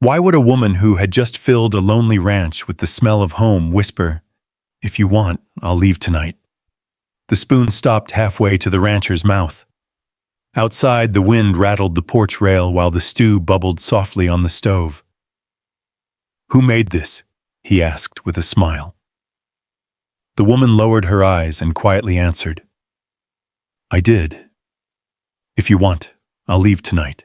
Why would a woman who had just filled a lonely ranch with the smell of home whisper, "If you want, I'll leave tonight"? The spoon stopped halfway to the rancher's mouth. Outside, the wind rattled the porch rail while the stew bubbled softly on the stove. "Who made this?" he asked with a smile. The woman lowered her eyes and quietly answered, "I did. If you want, I'll leave tonight."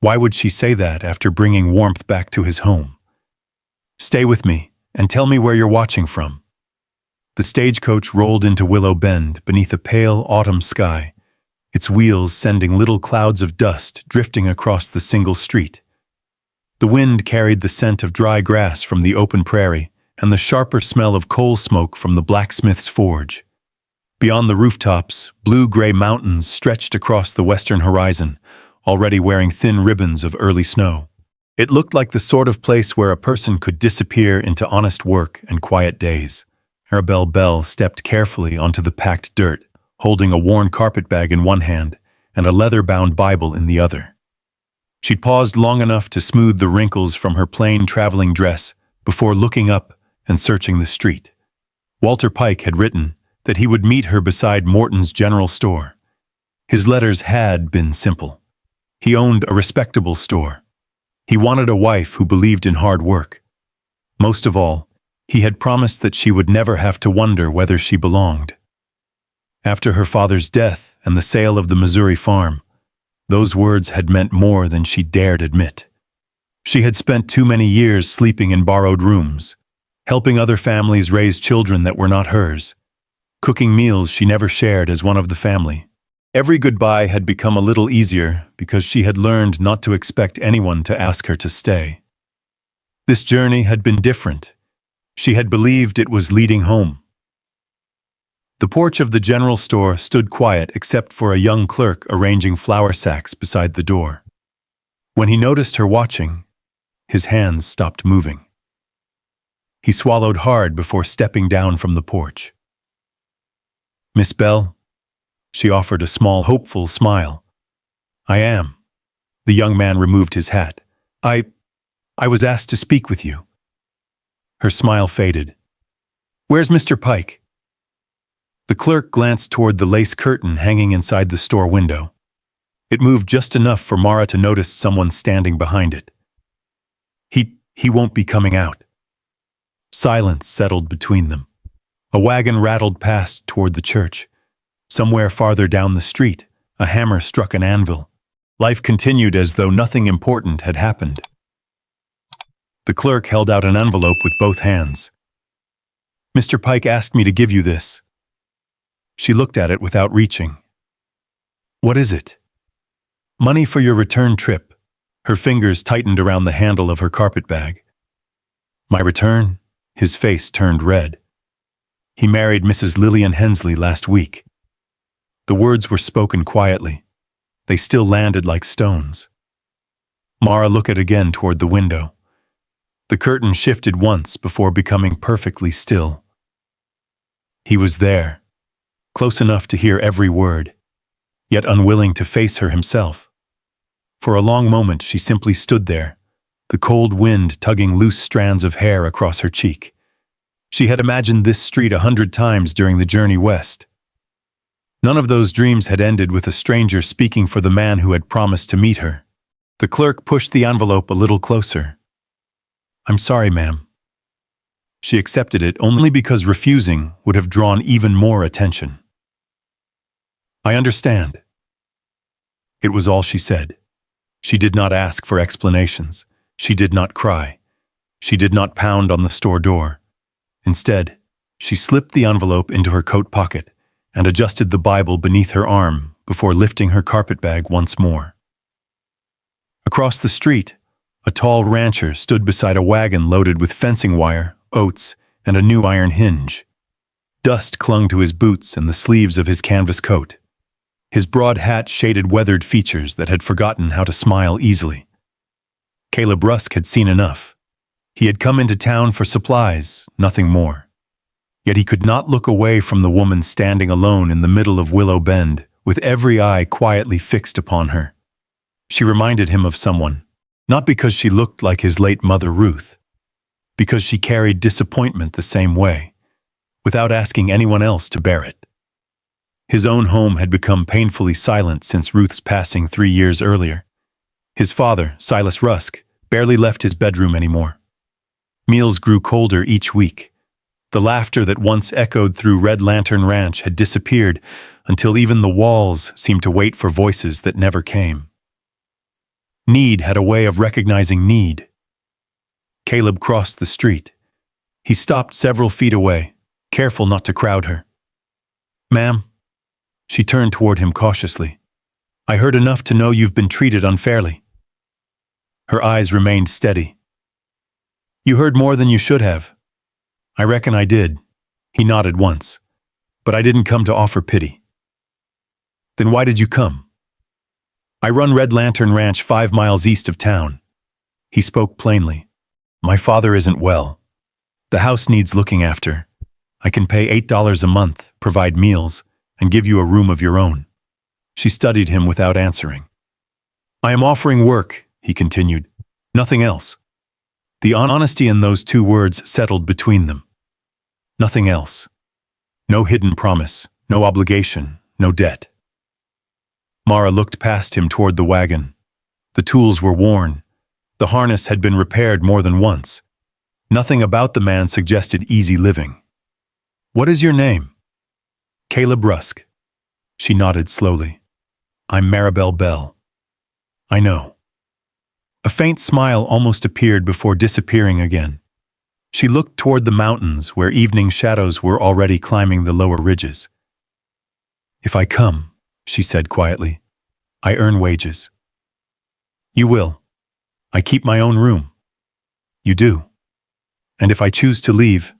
Why would she say that after bringing warmth back to his home? "Stay with me and tell me where you're watching from." The stagecoach rolled into Willow Bend beneath a pale autumn sky, its wheels sending little clouds of dust drifting across the single street. The wind carried the scent of dry grass from the open prairie and the sharper smell of coal smoke from the blacksmith's forge. Beyond the rooftops, blue-gray mountains stretched across the western horizon, already wearing thin ribbons of early snow. It looked like the sort of place where a person could disappear into honest work and quiet days. Arabelle Bell stepped carefully onto the packed dirt, holding a worn carpetbag in one hand and a leather-bound Bible in the other. She'd paused long enough to smooth the wrinkles from her plain traveling dress before looking up and searching the street. Walter Pike had written that he would meet her beside Morton's General Store. His letters had been simple. He owned a respectable store. He wanted a wife who believed in hard work. Most of all, he had promised that she would never have to wonder whether she belonged. After her father's death and the sale of the Missouri farm, those words had meant more than she dared admit. She had spent too many years sleeping in borrowed rooms, helping other families raise children that were not hers, cooking meals she never shared as one of the family. Every goodbye had become a little easier because she had learned not to expect anyone to ask her to stay. This journey had been different. She had believed it was leading home. The porch of the general store stood quiet except for a young clerk arranging flour sacks beside the door. When he noticed her watching, his hands stopped moving. He swallowed hard before stepping down from the porch. "Miss Bell?" She offered a small, hopeful smile. "I am." The young man removed his hat. I was asked to speak with you." Her smile faded. "Where's Mr. Pike?" The clerk glanced toward the lace curtain hanging inside the store window. It moved just enough for Mara to notice someone standing behind it. He won't be coming out." Silence settled between them. A wagon rattled past toward the church. Somewhere farther down the street, a hammer struck an anvil. Life continued as though nothing important had happened. The clerk held out an envelope with both hands. "Mr. Pike asked me to give you this." She looked at it without reaching. "What is it?" "Money for your return trip." Her fingers tightened around the handle of her carpetbag. "My return?" His face turned red. "He married Mrs. Lillian Hensley last week." The words were spoken quietly. They still landed like stones. Mara looked again toward the window. The curtain shifted once before becoming perfectly still. He was there, close enough to hear every word, yet unwilling to face her himself. For a long moment she simply stood there, the cold wind tugging loose strands of hair across her cheek. She had imagined this street 100 times during the journey west. None of those dreams had ended with a stranger speaking for the man who had promised to meet her. The clerk pushed the envelope a little closer. "I'm sorry, ma'am." She accepted it only because refusing would have drawn even more attention. "I understand." It was all she said. She did not ask for explanations. She did not cry. She did not pound on the store door. Instead, she slipped the envelope into her coat pocket and adjusted the Bible beneath her arm before lifting her carpetbag once more. Across the street, a tall rancher stood beside a wagon loaded with fencing wire, oats, and a new iron hinge. Dust clung to his boots and the sleeves of his canvas coat. His broad hat shaded weathered features that had forgotten how to smile easily. Caleb Rusk had seen enough. He had come into town for supplies, nothing more. Yet he could not look away from the woman standing alone in the middle of Willow Bend, with every eye quietly fixed upon her. She reminded him of someone, Not because she looked like his late mother Ruth, because she carried disappointment the same way, without asking anyone else to bear it. His own home had become painfully silent since Ruth's passing 3 years earlier. His father, Silas Rusk, barely left his bedroom anymore. Meals grew colder each week. The laughter that once echoed through Red Lantern Ranch had disappeared until even the walls seemed to wait for voices that never came. Need had a way of recognizing need. Caleb crossed the street. He stopped several feet away, careful not to crowd her. "Ma'am?" She turned toward him cautiously. "I heard enough to know you've been treated unfairly." Her eyes remained steady. "You heard more than you should have." "I reckon I did." He nodded once. "But I didn't come to offer pity." "Then why did you come?" "I run Red Lantern Ranch 5 miles east of town." He spoke plainly. "My father isn't well. The house needs looking after. I can pay $8 a month, provide meals, and give you a room of your own." She studied him without answering. "I am offering work," he continued. "Nothing else." The honesty in those 2 words settled between them. Nothing else. No hidden promise, no obligation, no debt. Mara looked past him toward the wagon. The tools were worn. The harness had been repaired more than once. Nothing about the man suggested easy living. "What is your name?" "Caleb Rusk." She nodded slowly. "I'm Maribel Bell." "I know." A faint smile almost appeared before disappearing again. She looked toward the mountains where evening shadows were already climbing the lower ridges. "If I come," she said quietly, "I earn wages." "You will." "I keep my own room." "You do." "And if I choose to leave?"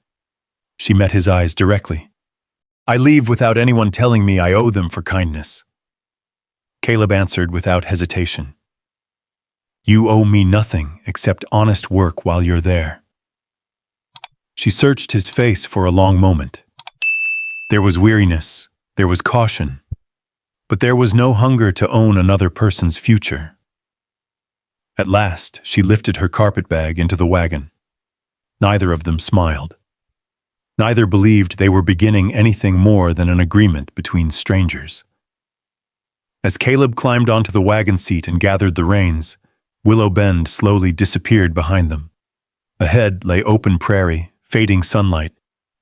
She met his eyes directly. "I leave without anyone telling me I owe them for kindness." Caleb answered without hesitation. "You owe me nothing except honest work while you're there." She searched his face for a long moment. There was weariness, there was caution, but there was no hunger to own another person's future. At last, she lifted her carpetbag into the wagon. Neither of them smiled. Neither believed they were beginning anything more than an agreement between strangers. As Caleb climbed onto the wagon seat and gathered the reins, Willow Bend slowly disappeared behind them. Ahead lay open prairie, fading sunlight,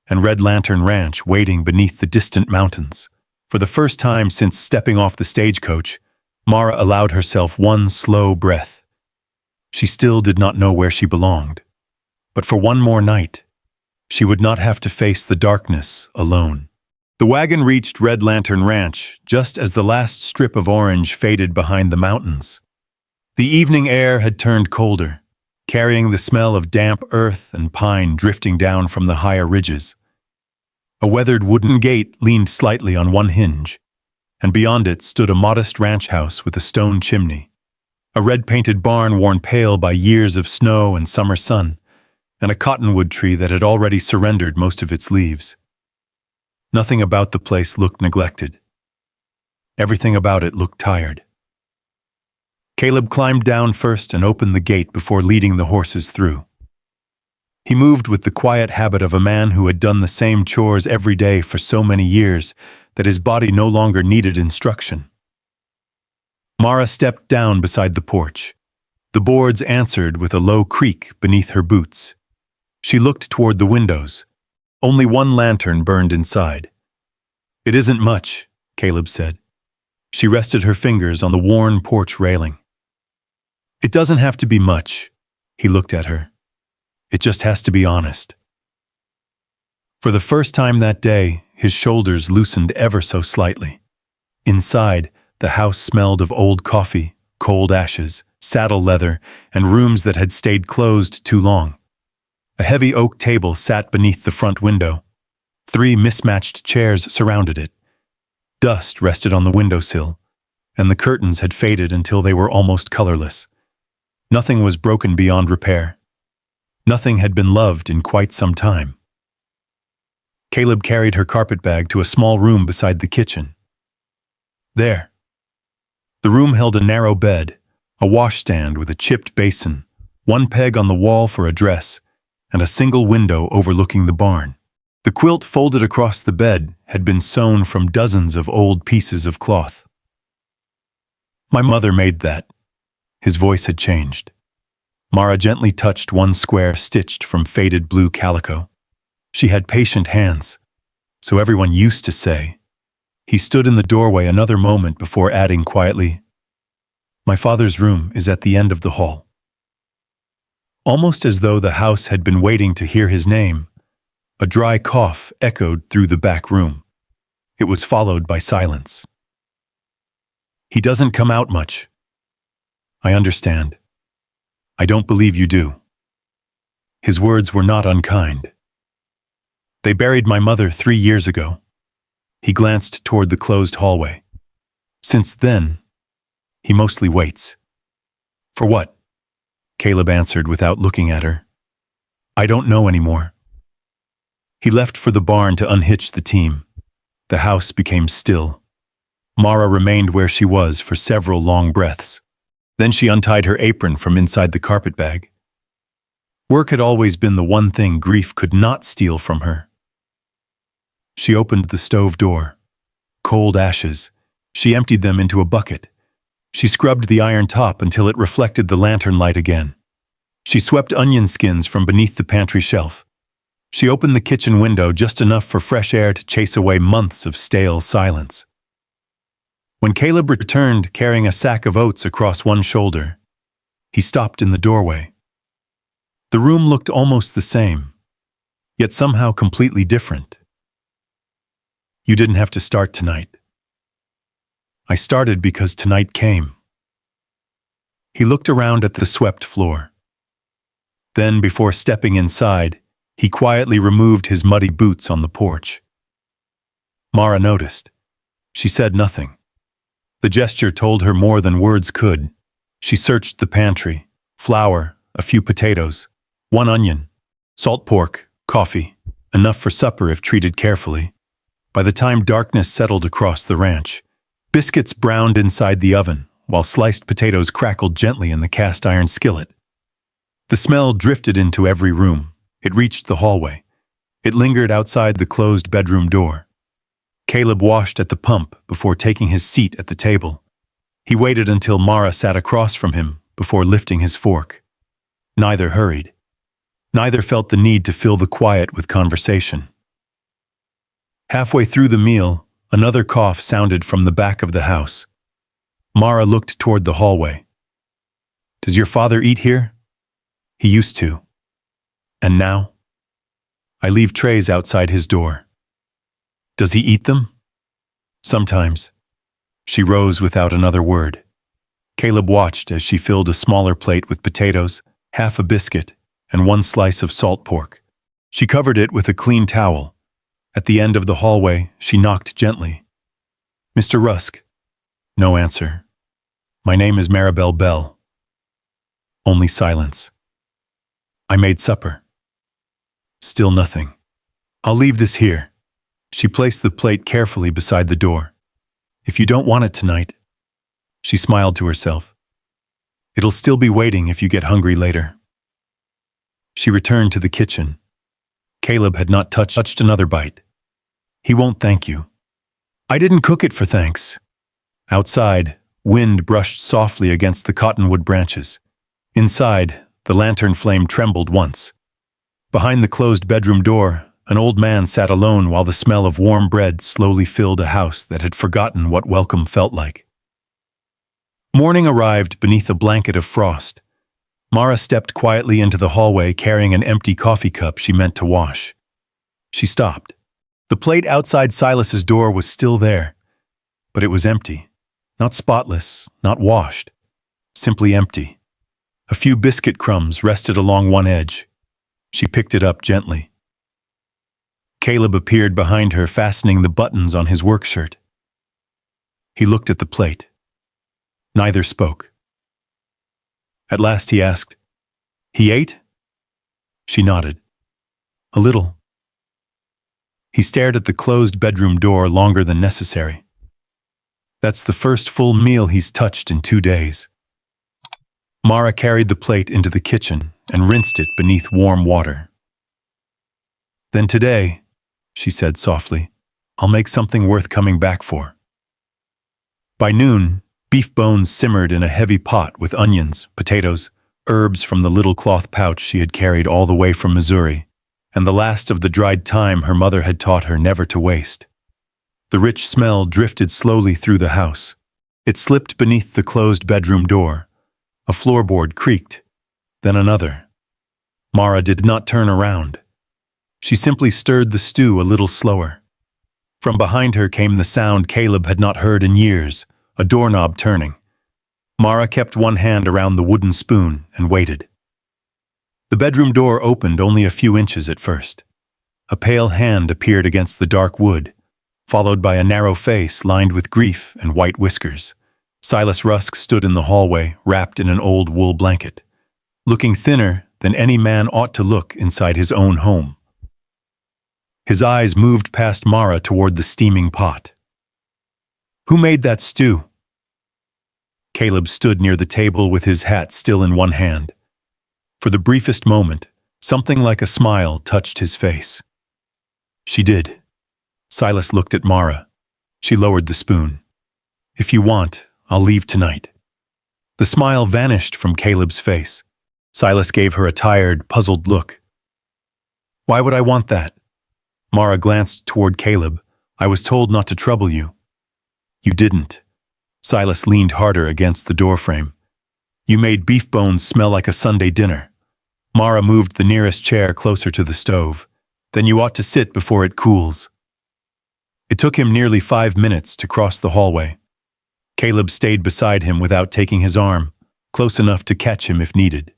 and Red Lantern Ranch waiting beneath the distant mountains. For the first time since stepping off the stagecoach, Mara allowed herself one slow breath. She still did not know where she belonged. But for one more night, she would not have to face the darkness alone. The wagon reached Red Lantern Ranch just as the last strip of orange faded behind the mountains. The evening air had turned colder, carrying the smell of damp earth and pine drifting down from the higher ridges. A weathered wooden gate leaned slightly on one hinge, and beyond it stood a modest ranch house with a stone chimney, a red-painted barn worn pale by years of snow and summer sun, and a cottonwood tree that had already surrendered most of its leaves. Nothing about the place looked neglected. Everything about it looked tired. Caleb climbed down first and opened the gate before leading the horses through. He moved with the quiet habit of a man who had done the same chores every day for so many years that his body no longer needed instruction. Mara stepped down beside the porch. The boards answered with a low creak beneath her boots. She looked toward the windows. Only one lantern burned inside. "It isn't much," Caleb said. She rested her fingers on the worn porch railing. "It doesn't have to be much," he looked at her. "It just has to be honest." For the first time that day, his shoulders loosened ever so slightly. Inside, the house smelled of old coffee, cold ashes, saddle leather, and rooms that had stayed closed too long. A heavy oak table sat beneath the front window. 3 mismatched chairs surrounded it. Dust rested on the windowsill, and the curtains had faded until they were almost colorless. Nothing was broken beyond repair. Nothing had been loved in quite some time. Caleb carried her carpetbag to a small room beside the kitchen. There. The room held a narrow bed, A washstand with a chipped basin, one peg on the wall for a dress, and a single window overlooking the barn. The quilt folded across the bed had been sewn from dozens of old pieces of cloth. My mother made that. His voice had changed. Mara gently touched one square stitched from faded blue calico. She had patient hands, so everyone used to say. He stood in the doorway another moment before adding quietly, "My father's room is at the end of the hall." Almost as though the house had been waiting to hear his name, a dry cough echoed through the back room. It was followed by silence. "He doesn't come out much." "I understand. I don't believe you do." His words were not unkind. "They buried my mother 3 years ago." He glanced toward the closed hallway. "Since then, he mostly waits." "For what?" Caleb answered without looking at her. "I don't know anymore." He left for the barn to unhitch the team. The house became still. Mara remained where she was for several long breaths. Then she untied her apron from inside the carpet bag. Work had always been the one thing grief could not steal from her. She opened the stove door. Cold ashes. She emptied them into a bucket. She scrubbed the iron top until it reflected the lantern light again. She swept onion skins from beneath the pantry shelf. She opened the kitchen window just enough for fresh air to chase away months of stale silence. When Caleb returned carrying a sack of oats across one shoulder, he stopped in the doorway. The room looked almost the same, yet somehow completely different. "You didn't have to start tonight." "I started because tonight came." He looked around at the swept floor. Then, before stepping inside, he quietly removed his muddy boots on the porch. Mara noticed. She said nothing. The gesture told her more than words could. She searched the pantry. Flour, a few potatoes, 1 onion, salt pork, coffee, enough for supper if treated carefully. By the time darkness settled across the ranch, biscuits browned inside the oven, while sliced potatoes crackled gently in the cast-iron skillet. The smell drifted into every room. It reached the hallway. It lingered outside the closed bedroom door. Caleb washed at the pump before taking his seat at the table. He waited until Mara sat across from him before lifting his fork. Neither hurried. Neither felt the need to fill the quiet with conversation. Halfway through the meal, another cough sounded from the back of the house. Mara looked toward the hallway. "Does your father eat here?" "He used to." "And now?" "I leave trays outside his door." "Does he eat them?" "Sometimes." She rose without another word. Caleb watched as she filled a smaller plate with potatoes, half a biscuit, and 1 slice of salt pork. She covered it with a clean towel. At the end of the hallway, she knocked gently. "Mr. Rusk." No answer. "My name is Maribel Bell." Only silence. "I made supper." Still nothing. "I'll leave this here." She placed the plate carefully beside the door. "If you don't want it tonight." She smiled to herself. "It'll still be waiting if you get hungry later." She returned to the kitchen. Caleb had not touched another bite. "He won't thank you." "I didn't cook it for thanks." Outside, wind brushed softly against the cottonwood branches. Inside, the lantern flame trembled once. Behind the closed bedroom door, an old man sat alone while the smell of warm bread slowly filled a house that had forgotten what welcome felt like. Morning arrived beneath a blanket of frost. Mara stepped quietly into the hallway carrying an empty coffee cup she meant to wash. She stopped. The plate outside Silas's door was still there, but it was empty. Not spotless, not washed. Simply empty. A few biscuit crumbs rested along one edge. She picked it up gently. Caleb appeared behind her, fastening the buttons on his work shirt. He looked at the plate. Neither spoke. At last he asked, "He ate?" She nodded. "A little." He stared at the closed bedroom door longer than necessary. "That's the first full meal he's touched in 2 days." Mara carried the plate into the kitchen and rinsed it beneath warm water. "Then today," she said softly, "I'll make something worth coming back for." By noon, beef bones simmered in a heavy pot with onions, potatoes, herbs from the little cloth pouch she had carried all the way from Missouri, and the last of the dried thyme her mother had taught her never to waste. The rich smell drifted slowly through the house. It slipped beneath the closed bedroom door. A floorboard creaked, then another. Mara did not turn around. She simply stirred the stew a little slower. From behind her came the sound Caleb had not heard in years, a doorknob turning. Mara kept one hand around the wooden spoon and waited. The bedroom door opened only a few inches at first. A pale hand appeared against the dark wood, followed by a narrow face lined with grief and white whiskers. Silas Rusk stood in the hallway, wrapped in an old wool blanket, looking thinner than any man ought to look inside his own home. His eyes moved past Mara toward the steaming pot. "Who made that stew?" Caleb stood near the table with his hat still in one hand. For the briefest moment, something like a smile touched his face. "She did." Silas looked at Mara. She lowered the spoon. "If you want, I'll leave tonight." The smile vanished from Caleb's face. Silas gave her a tired, puzzled look. "Why would I want that?" Mara glanced toward Caleb. "I was told not to trouble you." "You didn't." Silas leaned harder against the doorframe. "You made beef bones smell like a Sunday dinner." Mara moved the nearest chair closer to the stove. "Then you ought to sit before it cools." It took him nearly 5 minutes to cross the hallway. Caleb stayed beside him without taking his arm, close enough to catch him if needed.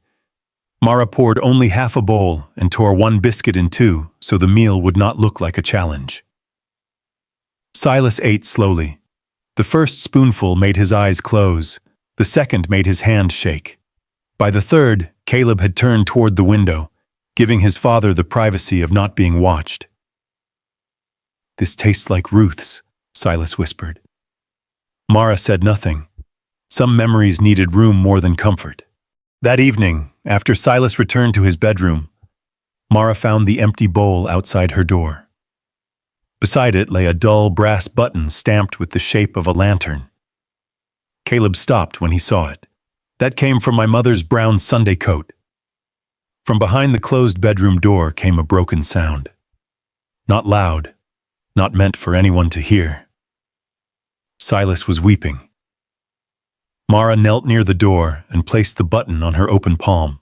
Mara poured only half a bowl and tore one biscuit in two so the meal would not look like a challenge. Silas ate slowly. The first spoonful made his eyes close. The second made his hand shake. By the third, Caleb had turned toward the window, giving his father the privacy of not being watched. "This tastes like Ruth's," Silas whispered. Mara said nothing. Some memories needed room more than comfort. That evening, after Silas returned to his bedroom, Mara found the empty bowl outside her door. Beside it lay a dull brass button stamped with the shape of a lantern. Caleb stopped when he saw it. "That came from my mother's brown Sunday coat." From behind the closed bedroom door came a broken sound. Not loud, not meant for anyone to hear. Silas was weeping. Mara knelt near the door and placed the button on her open palm.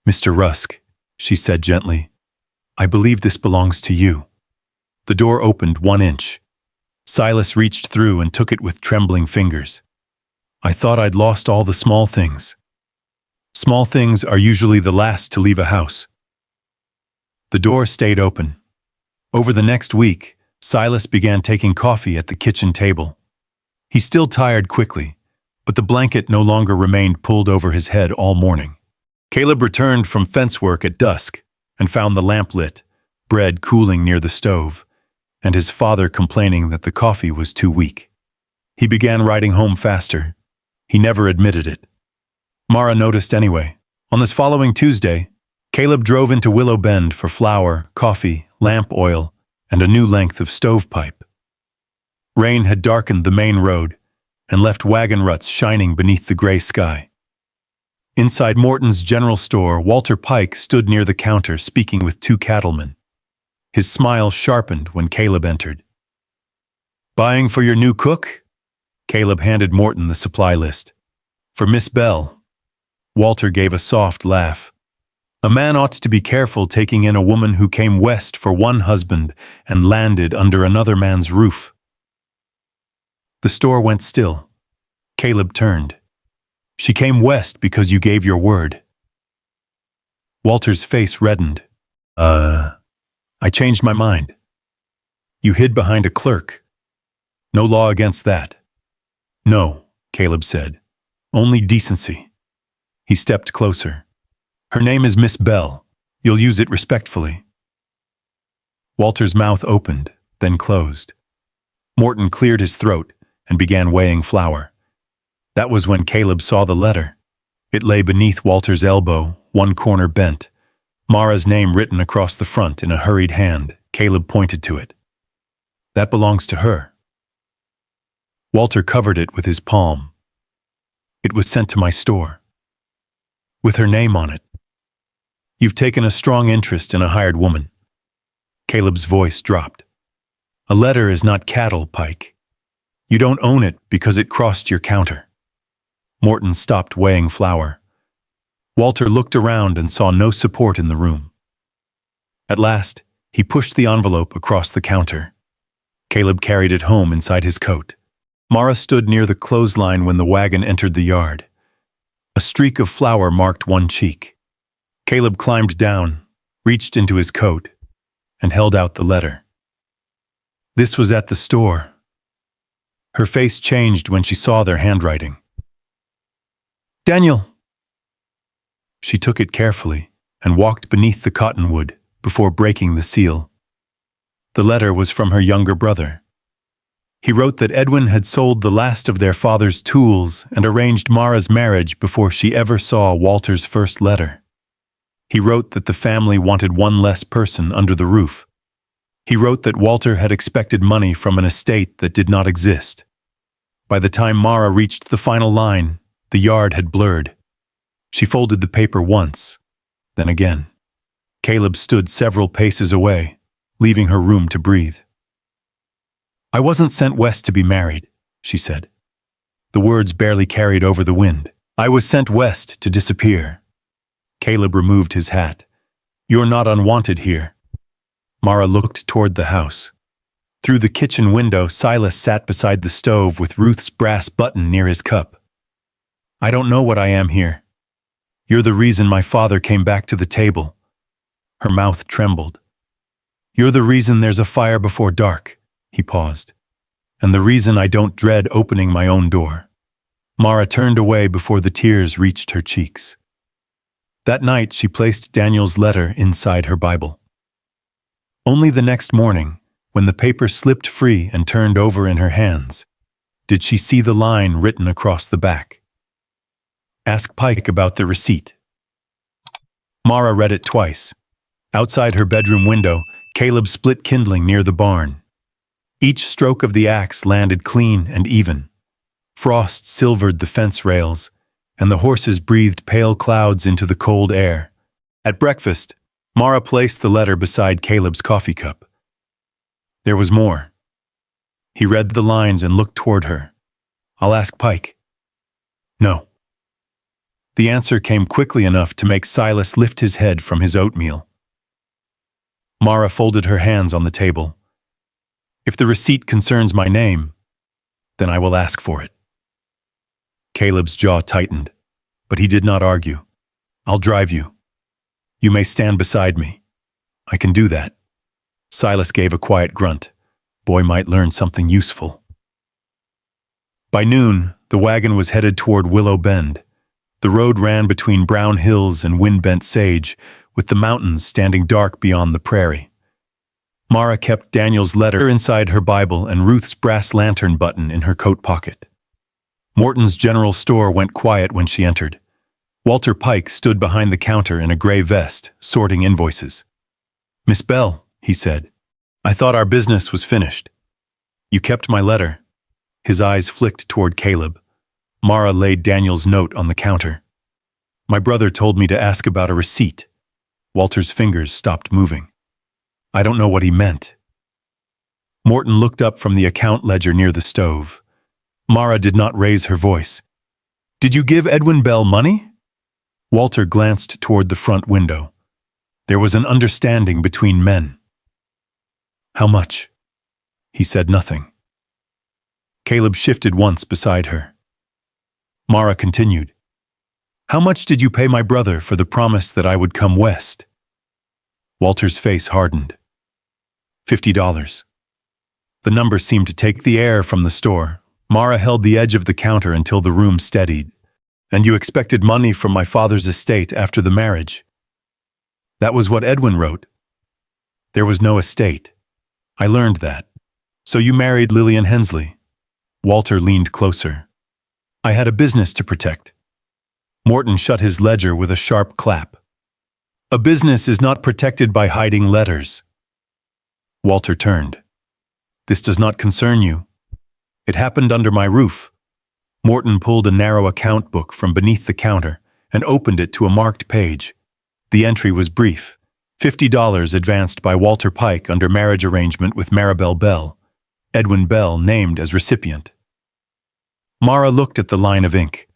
"Mr. Rusk," she said gently, "I believe this belongs to you." The door opened 1 inch. Silas reached through and took it with trembling fingers. "I thought I'd lost all the small things." Small things are usually the last to leave a house. The door stayed open. Over the next week, Silas began taking coffee at the kitchen table. He still tired quickly, but the blanket no longer remained pulled over his head all morning. Caleb returned from fence work at dusk and found the lamp lit, bread cooling near the stove, and his father complaining that the coffee was too weak. He began riding home faster. He never admitted it. Mara noticed anyway. On this following Tuesday, Caleb drove into Willow Bend for flour, coffee, lamp oil, and a new length of stovepipe. Rain had darkened the main road and left wagon ruts shining beneath the gray sky. Inside Morton's general store, Walter Pike stood near the counter speaking with 2 cattlemen. His smile sharpened when Caleb entered. "Buying for your new cook?" Caleb handed Morton the supply list. "For Miss Bell." Walter gave a soft laugh. "A man ought to be careful taking in a woman who came west for one husband and landed under another man's roof." The store went still. Caleb turned. "She came west because you gave your word." Walter's face reddened. I changed my mind." "You hid behind a clerk. No law against that." "No," Caleb said. "Only decency." He stepped closer. "Her name is Miss Bell. You'll use it respectfully." Walter's mouth opened, then closed. Morton cleared his throat and began weighing flour. That was when Caleb saw the letter. It lay beneath Walter's elbow, one corner bent. Mara's name written across the front in a hurried hand. Caleb pointed to it. That belongs to her. Walter covered it with his palm. It was sent to my store. With her name on it. You've taken a strong interest in a hired woman. Caleb's voice dropped. A letter is not cattle, Pike. You don't own it because it crossed your counter. Morton stopped weighing flour. Walter looked around and saw no support in the room. At last, he pushed the envelope across the counter. Caleb carried it home inside his coat. Mara stood near the clothesline when the wagon entered the yard. A streak of flour marked one cheek. Caleb climbed down, reached into his coat, and held out the letter. This was at the store. Her face changed when she saw their handwriting. Daniel! She took it carefully and walked beneath the cottonwood before breaking the seal. The letter was from her younger brother. He wrote that Edwin had sold the last of their father's tools and arranged Mara's marriage before she ever saw Walter's first letter. He wrote that the family wanted one less person under the roof. He wrote that Walter had expected money from an estate that did not exist. By the time Mara reached the final line, the yard had blurred. She folded the paper once, then again. Caleb stood several paces away, leaving her room to breathe. I wasn't sent west to be married, she said. The words barely carried over the wind. I was sent west to disappear. Caleb removed his hat. You're not unwanted here. Mara looked toward the house. Through the kitchen window, Silas sat beside the stove with Ruth's brass button near his cup. I don't know what I am here. You're the reason my father came back to the table. Her mouth trembled. You're the reason there's a fire before dark. He paused. And the reason I don't dread opening my own door. Mara turned away before the tears reached her cheeks. That night she placed Daniel's letter inside her Bible. Only the next morning, when the paper slipped free and turned over in her hands, did she see the line written across the back. Ask Pike about the receipt. Mara read it twice. Outside her bedroom window, Caleb split kindling near the barn. Each stroke of the axe landed clean and even. Frost silvered the fence rails, and the horses breathed pale clouds into the cold air. At breakfast, Mara placed the letter beside Caleb's coffee cup. There was more. He read the lines and looked toward her. I'll ask Pike. No. The answer came quickly enough to make Silas lift his head from his oatmeal. Mara folded her hands on the table. If the receipt concerns my name, then I will ask for it. Caleb's jaw tightened, but he did not argue. I'll drive you. You may stand beside me. I can do that. Silas gave a quiet grunt. Boy might learn something useful. By noon, the wagon was headed toward Willow Bend. The road ran between brown hills and wind-bent sage, with the mountains standing dark beyond the prairie. Mara kept Daniel's letter inside her Bible and Ruth's brass lantern button in her coat pocket. Morton's general store went quiet when she entered. Walter Pike stood behind the counter in a gray vest, sorting invoices. Miss Bell, he said, I thought our business was finished. You kept my letter. His eyes flicked toward Caleb. Mara laid Daniel's note on the counter. My brother told me to ask about a receipt. Walter's fingers stopped moving. I don't know what he meant. Morton looked up from the account ledger near the stove. Mara did not raise her voice. Did you give Edwin Bell money? Walter glanced toward the front window. There was an understanding between men. How much? He said nothing. Caleb shifted once beside her. Mara continued. How much did you pay my brother for the promise that I would come west? Walter's face hardened. $50. The number seemed to take the air from the store. Mara held the edge of the counter until the room steadied. And you expected money from my father's estate after the marriage. That was what Edwin wrote. There was no estate. I learned that. So you married Lillian Hensley. Walter leaned closer. I had a business to protect. Morton shut his ledger with a sharp clap. A business is not protected by hiding letters. Walter turned. This does not concern you. It happened under my roof. Morton pulled a narrow account book from beneath the counter and opened it to a marked page. The entry was brief. $50 advanced by Walter Pike under marriage arrangement with Maribel Bell. Edwin Bell named as recipient. Mara looked at the line of ink.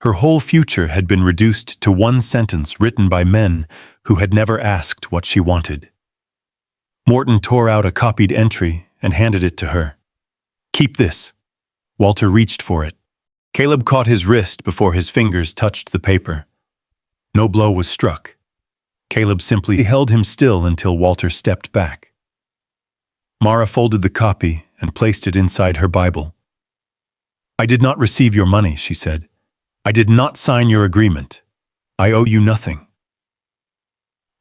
Her whole future had been reduced to one sentence written by men who had never asked what she wanted. Morton tore out a copied entry and handed it to her. Keep this. Walter reached for it. Caleb caught his wrist before his fingers touched the paper. No blow was struck. Caleb simply held him still until Walter stepped back. Mara folded the copy and placed it inside her Bible. I did not receive your money, she said. I did not sign your agreement. I owe you nothing.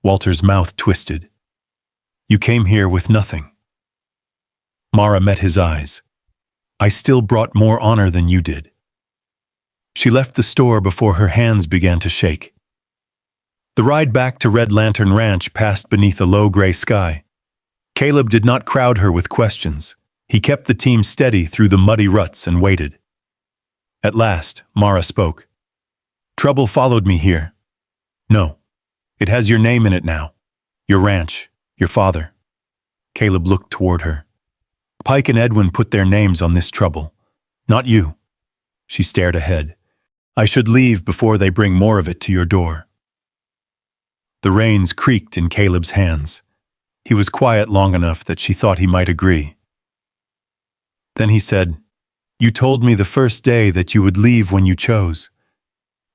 Walter's mouth twisted. You came here with nothing. Mara met his eyes. I still brought more honor than you did. She left the store before her hands began to shake. The ride back to Red Lantern Ranch passed beneath a low gray sky. Caleb did not crowd her with questions. He kept the team steady through the muddy ruts and waited. At last, Mara spoke. Trouble followed me here. No. It has your name in it now. Your ranch. Your father. Caleb looked toward her. Pike and Edwin put their names on this trouble. Not you. She stared ahead. I should leave before they bring more of it to your door. The reins creaked in Caleb's hands. He was quiet long enough that she thought he might agree. Then he said, You told me the first day that you would leave when you chose.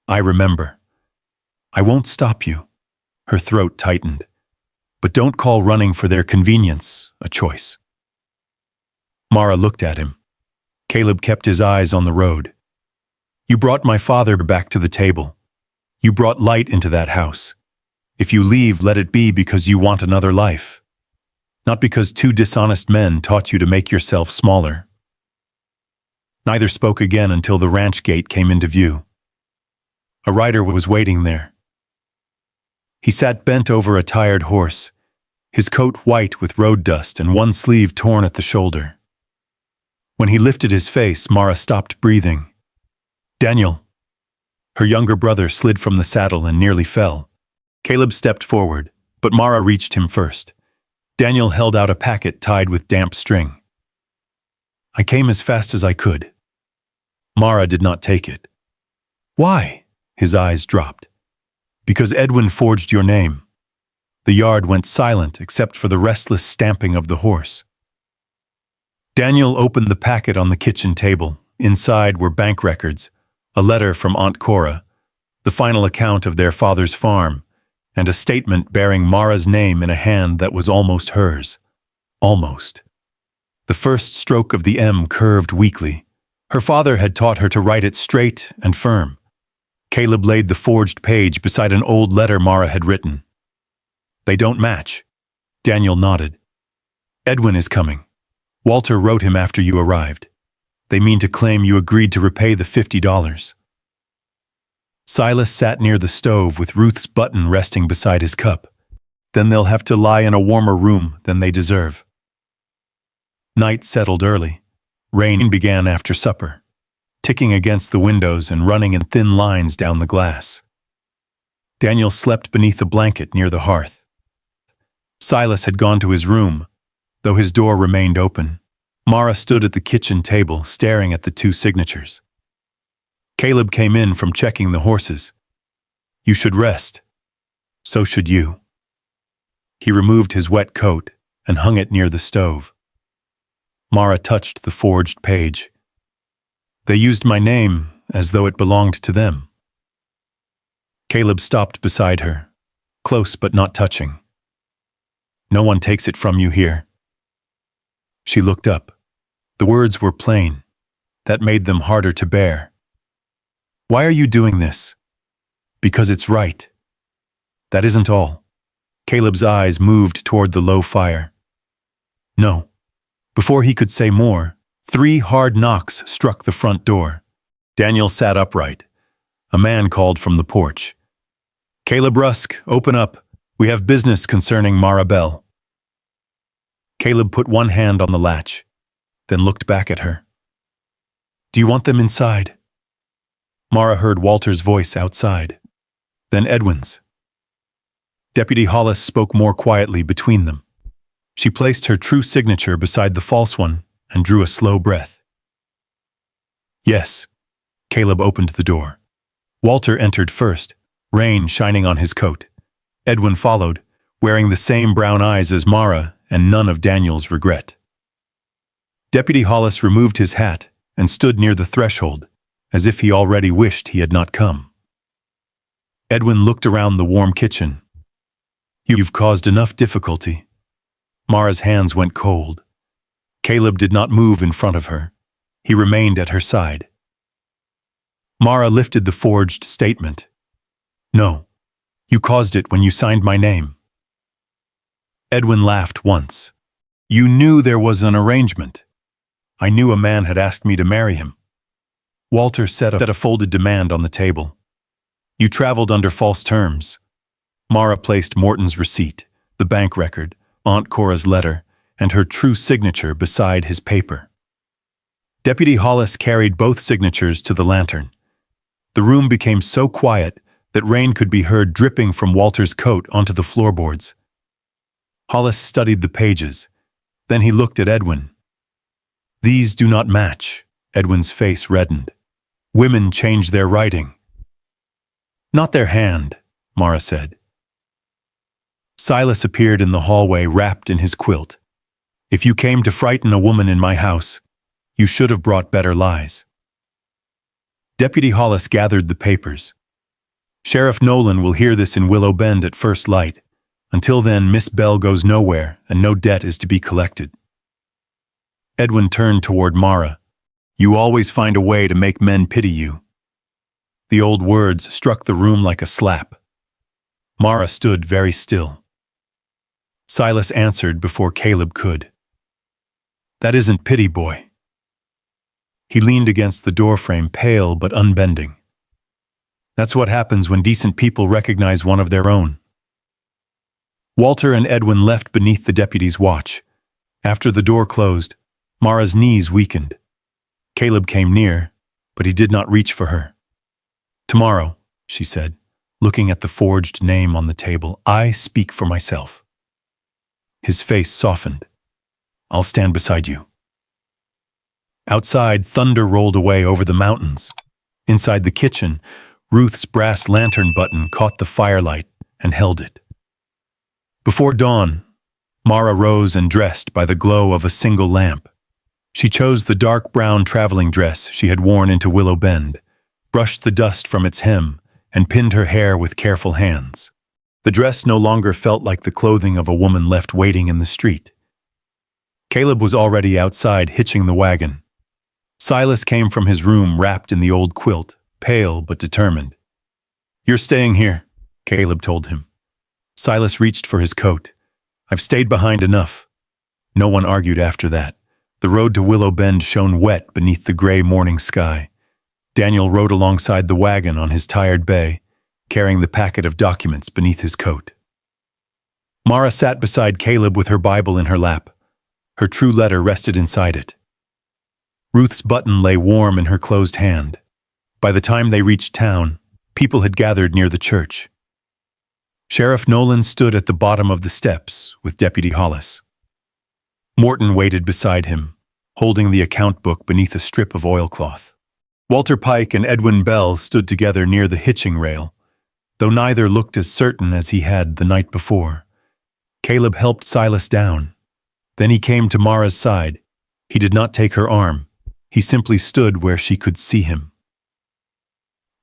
I remember. I won't stop you. Her throat tightened. But don't call running for their convenience a choice. Mara looked at him. Caleb kept his eyes on the road. You brought my father back to the table. You brought light into that house. If you leave, let it be because you want another life. Not because two dishonest men taught you to make yourself smaller. Neither spoke again until the ranch gate came into view. A rider was waiting there. He sat bent over a tired horse, his coat white with road dust and one sleeve torn at the shoulder. When he lifted his face, Mara stopped breathing. Daniel. Her younger brother slid from the saddle and nearly fell. Caleb stepped forward, but Mara reached him first. Daniel held out a packet tied with damp string. I came as fast as I could. Mara did not take it. Why? His eyes dropped. Because Edwin forged your name. The yard went silent except for the restless stamping of the horse. Daniel opened the packet on the kitchen table. Inside were bank records, a letter from Aunt Cora, the final account of their father's farm, and a statement bearing Mara's name in a hand that was almost hers. Almost. The first stroke of the M curved weakly. Her father had taught her to write it straight and firm. Caleb laid the forged page beside an old letter Mara had written. They don't match. Daniel nodded. Edwin is coming. Walter wrote him after you arrived. They mean to claim you agreed to repay the $50. Silas sat near the stove with Ruth's button resting beside his cup. Then they'll have to lie in a warmer room than they deserve. Night settled early. Rain began after supper, ticking against the windows and running in thin lines down the glass. Daniel slept beneath a blanket near the hearth. Silas had gone to his room, though his door remained open. Mara stood at the kitchen table, staring at the two signatures. Caleb came in from checking the horses. You should rest. So should you. He removed his wet coat and hung it near the stove. Mara touched the forged page. They used my name as though it belonged to them. Caleb stopped beside her, close but not touching. No one takes it from you here. She looked up. The words were plain. That made them harder to bear. Why are you doing this? Because it's right. That isn't all. Caleb's eyes moved toward the low fire. No. Before he could say more, 3 hard knocks struck the front door. Daniel sat upright. A man called from the porch. "Caleb Rusk, open up. We have business concerning Mara Bell." Caleb put one hand on the latch, then looked back at her. "Do you want them inside?" Mara heard Walter's voice outside, then Edwin's. Deputy Hollis spoke more quietly between them. She placed her true signature beside the false one and drew a slow breath. "Yes." Caleb opened the door. Walter entered first, rain shining on his coat. Edwin followed, wearing the same brown eyes as Mara and none of Daniel's regret. Deputy Hollis removed his hat and stood near the threshold, as if he already wished he had not come. Edwin looked around the warm kitchen. "You've caused enough difficulty." Mara's hands went cold. Caleb did not move in front of her. He remained at her side. Mara lifted the forged statement. "No, you caused it when you signed my name." Edwin laughed once. "You knew there was an arrangement." "I knew a man had asked me to marry him." Walter set a folded demand on the table. "You traveled under false terms." Mara placed Morton's receipt, the bank record, Aunt Cora's letter, and her true signature beside his paper. Deputy Hollis carried both signatures to the lantern. The room became so quiet that rain could be heard dripping from Walter's coat onto the floorboards. Hollis studied the pages. Then he looked at Edwin. "These do not match." Edwin's face reddened. "Women change their writing." "Not their hand," Mara said. Silas appeared in the hallway wrapped in his quilt. "If you came to frighten a woman in my house, you should have brought better lies." Deputy Hollis gathered the papers. "Sheriff Nolan will hear this in Willow Bend at first light. Until then, Miss Bell goes nowhere and no debt is to be collected." Edwin turned toward Mara. "You always find a way to make men pity you." The old words struck the room like a slap. Mara stood very still. Silas answered before Caleb could. "That isn't pity, boy." He leaned against the doorframe, pale but unbending. "That's what happens when decent people recognize one of their own." Walter and Edwin left beneath the deputy's watch. After the door closed, Mara's knees weakened. Caleb came near, but he did not reach for her. "Tomorrow," she said, looking at the forged name on the table, "I speak for myself." His face softened. "I'll stand beside you." Outside, thunder rolled away over the mountains. Inside the kitchen, Ruth's brass lantern button caught the firelight and held it. Before dawn, Mara rose and dressed by the glow of a single lamp. She chose the dark brown traveling dress she had worn into Willow Bend, brushed the dust from its hem, and pinned her hair with careful hands. The dress no longer felt like the clothing of a woman left waiting in the street. Caleb was already outside hitching the wagon. Silas came from his room wrapped in the old quilt, pale but determined. "You're staying here," Caleb told him. Silas reached for his coat. "I've stayed behind enough." No one argued after that. The road to Willow Bend shone wet beneath the gray morning sky. Daniel rode alongside the wagon on his tired bay, carrying the packet of documents beneath his coat. Mara sat beside Caleb with her Bible in her lap. Her true letter rested inside it. Ruth's button lay warm in her closed hand. By the time they reached town, people had gathered near the church. Sheriff Nolan stood at the bottom of the steps with Deputy Hollis. Morton waited beside him, holding the account book beneath a strip of oilcloth. Walter Pike and Edwin Bell stood together near the hitching rail, though neither looked as certain as he had the night before. Caleb helped Silas down. Then he came to Mara's side. He did not take her arm. He simply stood where she could see him.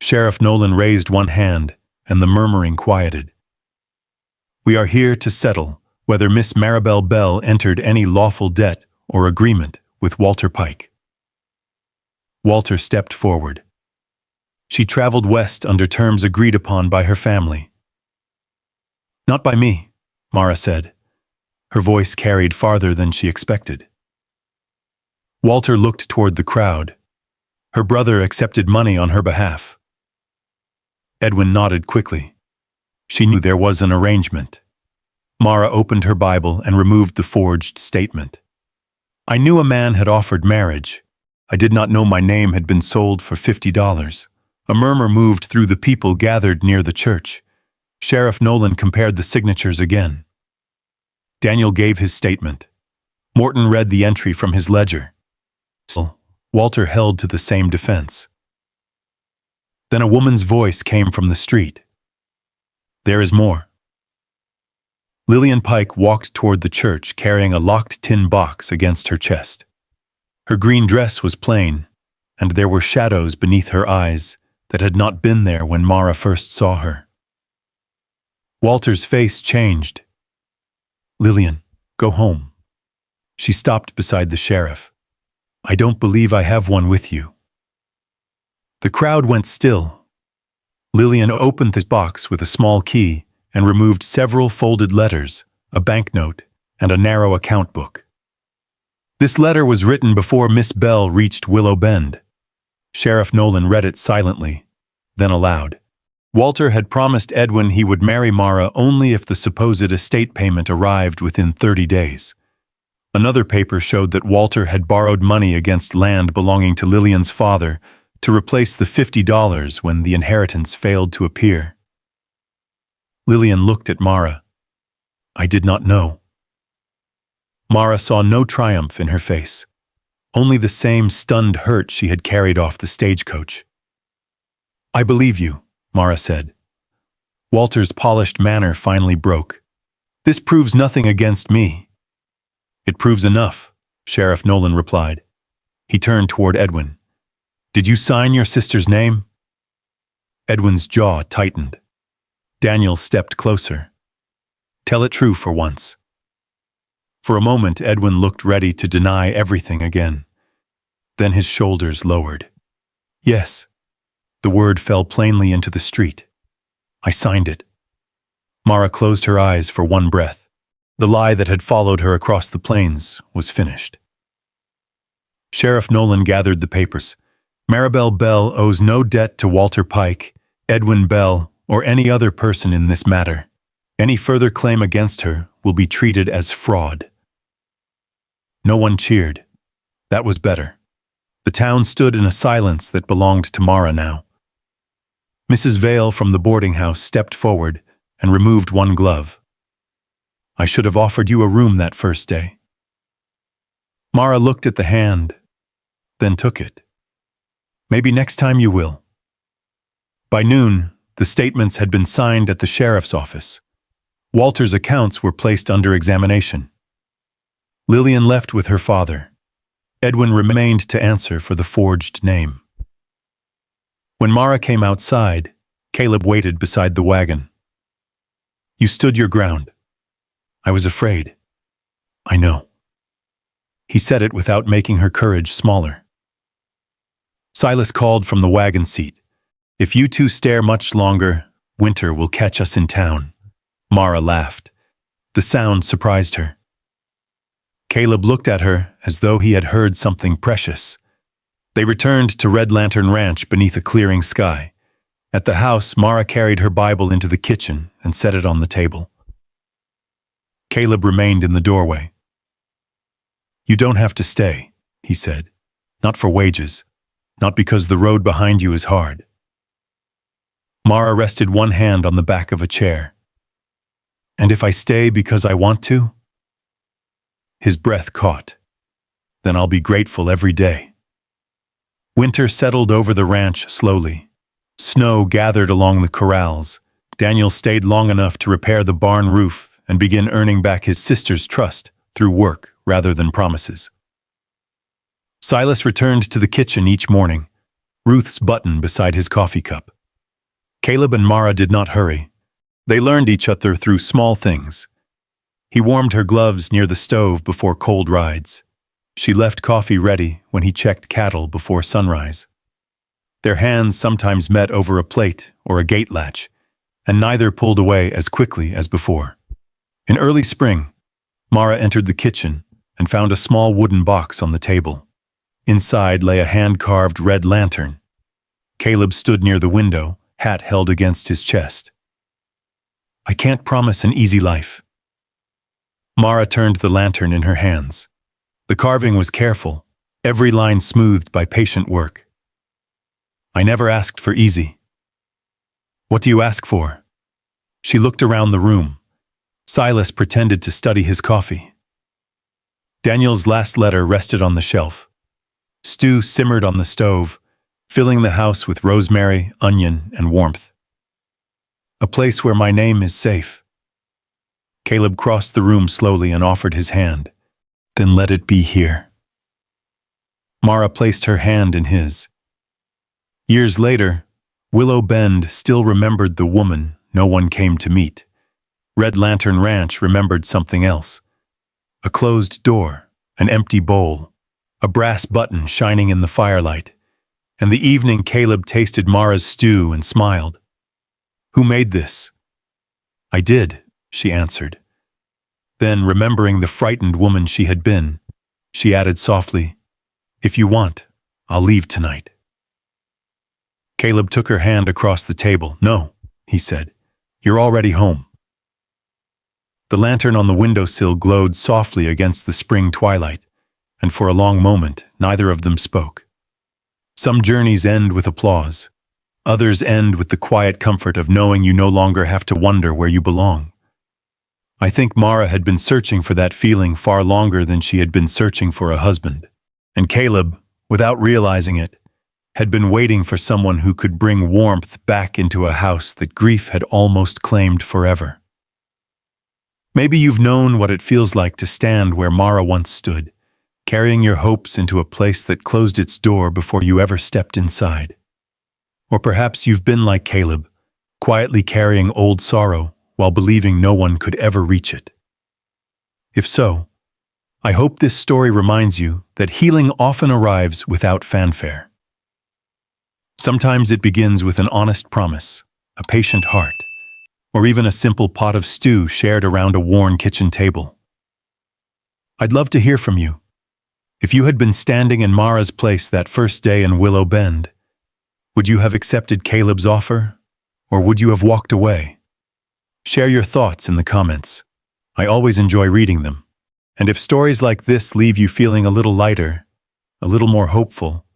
Sheriff Nolan raised one hand, and the murmuring quieted. "We are here to settle whether Miss Maribel Bell entered any lawful debt or agreement with Walter Pike." Walter stepped forward. "She traveled west under terms agreed upon by her family." "Not by me," Mara said. Her voice carried farther than she expected. Walter looked toward the crowd. "Her brother accepted money on her behalf." Edwin nodded quickly. She knew there was an arrangement. Mara opened her Bible and removed the forged statement. I knew a man had offered marriage. I did not know my name had been sold for $50. A murmur moved through the people gathered near the church. Sheriff Nolan compared the signatures again. Daniel gave his statement. Morton read the entry from his ledger. Still, Walter held to the same defense. Then a woman's voice came from the street. There is more. Lillian Pike walked toward the church carrying a locked tin box against her chest. Her green dress was plain, and there were shadows beneath her eyes that had not been there when Mara first saw her. Walter's face changed. Lillian, go home. She stopped beside the sheriff. I don't believe I have one with you. The crowd went still. Lillian opened this box with a small key and removed several folded letters, a banknote, and a narrow account book. This letter was written before Miss Bell reached Willow Bend. Sheriff Nolan read it silently, then aloud. Walter had promised Edwin he would marry Mara only if the supposed estate payment arrived within 30 days. Another paper showed that Walter had borrowed money against land belonging to Lillian's father to replace the $50 when the inheritance failed to appear. Lillian looked at Mara. I did not know. Mara saw no triumph in her face, only the same stunned hurt she had carried off the stagecoach. I believe you, Mara said. Walter's polished manner finally broke. This proves nothing against me. It proves enough, Sheriff Nolan replied. He turned toward Edwin. Did you sign your sister's name? Edwin's jaw tightened. Daniel stepped closer. Tell it true for once. For a moment, Edwin looked ready to deny everything again. Then his shoulders lowered. Yes. The word fell plainly into the street. I signed it. Mara closed her eyes for one breath. The lie that had followed her across the plains was finished. Sheriff Nolan gathered the papers. Maribel Bell owes no debt to Walter Pike, Edwin Bell, or any other person in this matter. Any further claim against her will be treated as fraud. No one cheered. That was better. The town stood in a silence that belonged to Mara now. Mrs. Vale from the boarding house stepped forward and removed one glove. I should have offered you a room that first day. Mara looked at the hand, then took it. Maybe next time you will. By noon, the statements had been signed at the sheriff's office. Walter's accounts were placed under examination. Lillian left with her father. Edwin remained to answer for the forged name. When Mara came outside, Caleb waited beside the wagon. You stood your ground. I was afraid. I know. He said it without making her courage smaller. Silas called from the wagon seat. If you two stare much longer, winter will catch us in town. Mara laughed. The sound surprised her. Caleb looked at her as though he had heard something precious. They returned to Red Lantern Ranch beneath a clearing sky. At the house, Mara carried her Bible into the kitchen and set it on the table. Caleb remained in the doorway. You don't have to stay, he said. Not for wages. Not because the road behind you is hard. Mara rested one hand on the back of a chair. And if I stay because I want to? His breath caught. Then I'll be grateful every day. Winter settled over the ranch slowly. Snow gathered along the corrals. Daniel stayed long enough to repair the barn roof and begin earning back his sister's trust through work rather than promises. Silas returned to the kitchen each morning, Ruth's button beside his coffee cup. Caleb and Mara did not hurry. They learned each other through small things. He warmed her gloves near the stove before cold rides. She left coffee ready when he checked cattle before sunrise. Their hands sometimes met over a plate or a gate latch, and neither pulled away as quickly as before. In early spring, Mara entered the kitchen and found a small wooden box on the table. Inside lay a hand-carved red lantern. Caleb stood near the window, hat held against his chest. I can't promise an easy life. Mara turned the lantern in her hands. The carving was careful, every line smoothed by patient work. I never asked for easy. What do you ask for? She looked around the room. Silas pretended to study his coffee. Daniel's last letter rested on the shelf. Stew simmered on the stove, filling the house with rosemary, onion, and warmth. A place where my name is safe. Caleb crossed the room slowly and offered his hand. Then let it be here. Mara placed her hand in his. Years later, Willow Bend still remembered the woman no one came to meet. Red Lantern Ranch remembered something else. A closed door, an empty bowl, a brass button shining in the firelight, and the evening Caleb tasted Mara's stew and smiled. Who made this? I did, she answered. Then, remembering the frightened woman she had been, she added softly, If you want, I'll leave tonight. Caleb took her hand across the table. No, he said. You're already home. The lantern on the windowsill glowed softly against the spring twilight, and for a long moment, neither of them spoke. Some journeys end with applause. Others end with the quiet comfort of knowing you no longer have to wonder where you belong. I think Mara had been searching for that feeling far longer than she had been searching for a husband. And Caleb, without realizing it, had been waiting for someone who could bring warmth back into a house that grief had almost claimed forever. Maybe you've known what it feels like to stand where Mara once stood, carrying your hopes into a place that closed its door before you ever stepped inside. Or perhaps you've been like Caleb, quietly carrying old sorrow while believing no one could ever reach it. If so, I hope this story reminds you that healing often arrives without fanfare. Sometimes it begins with an honest promise, a patient heart, or even a simple pot of stew shared around a worn kitchen table. I'd love to hear from you. If you had been standing in Mara's place that first day in Willow Bend, would you have accepted Caleb's offer, or would you have walked away? Share your thoughts in the comments. I always enjoy reading them. And if stories like this leave you feeling a little lighter, a little more hopeful,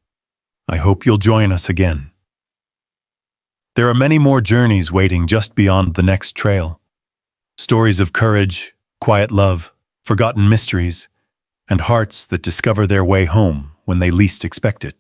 I hope you'll join us again. There are many more journeys waiting just beyond the next trail. Stories of courage, quiet love, forgotten mysteries, and hearts that discover their way home when they least expect it.